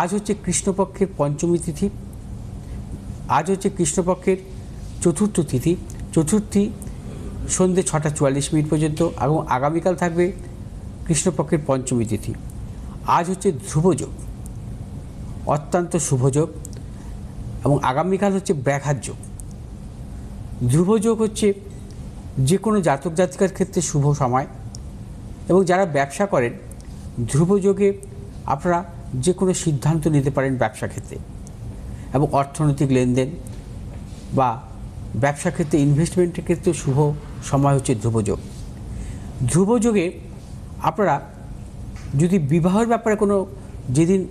আজ হচ্ছে কৃষ্ণপক্ষের পঞ্চমী তিথি, আজ হচ্ছে কৃষ্ণপক্ষের চতুর্থ তিথি, চতুর্থী সন্ধ্যে 6:44 পর্যন্ত, এবং আগামীকাল থাকবে কৃষ্ণপক্ষের পঞ্চমী তিথি। আজ হচ্ছে ধ্রুবযোগ, অত্যন্ত শুভযোগ, এবং আগামীকাল হচ্ছে ব্যাঘাত যোগ। ধ্রুবযোগ হচ্ছে যে কোনো জাতক জাতিকার ক্ষেত্রে শুভ সময়, এবং যারা ব্যবসা করেন ধ্রুবযোগে আপনারা যে কোনো সিদ্ধান্ত নিতে পারেন ব্যবসা ক্ষেত্রে, এবং অর্থনৈতিক লেনদেন বা ব্যবসা ক্ষেত্রে ইনভেস্টমেন্টের ক্ষেত্রে শুভ সময় হচ্ছে ধ্রুবযোগ। ধ্রুবযোগে আপনারা যদি বিবাহের ব্যাপারে কোনো, যেদিন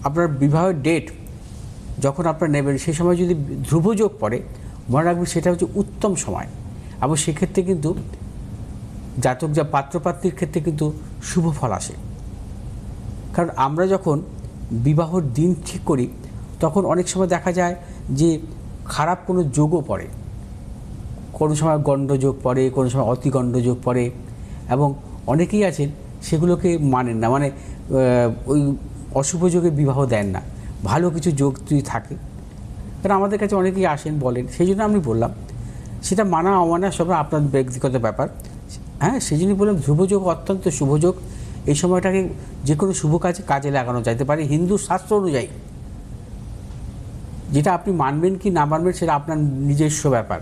আপনার বিবাহের ডেট যখন আপনারা নেবেন সেই সময় যদি ধ্রুবযোগ পড়ে, মনে রাখবেন সেটা হচ্ছে উত্তম সময়, এবং সেক্ষেত্রে কিন্তু জাতক যা পাত্রপাত্রীর ক্ষেত্রে কিন্তু শুভ ফল আসে। কারণ আমরা যখন বিবাহর দিন ঠিক করি তখন অনেক সময় দেখা যায় যে খারাপ কোনো যোগও পড়ে, কোনো সময় গণ্ডযোগ পড়ে, কোনো সময় অতিগণ্ডযোগ পড়ে, এবং অনেকেই আছেন সেগুলোকে মানেন না, মানে ওই অশুভ যোগে বিবাহ দেন না, ভালো কিছু যোগ যদি থাকে। কারণ আমাদের কাছে অনেকেই আসেন বলেন, সেই জন্য আমি বললাম সেটা মানা অমানা সব আপনার ব্যক্তিগত ব্যাপার। হ্যাঁ, সেই জন্যই বললাম ধ্রুবযোগ অত্যন্ত শুভযোগ। এই সময়টাকে যে কোনো শুভ কাজে লাগানো যেতে পারে হিন্দু শাস্ত্র অনুযায়ী। যেটা আপনি মানবেন কি না মানবেন সেটা আপনার নিজস্ব ব্যাপার।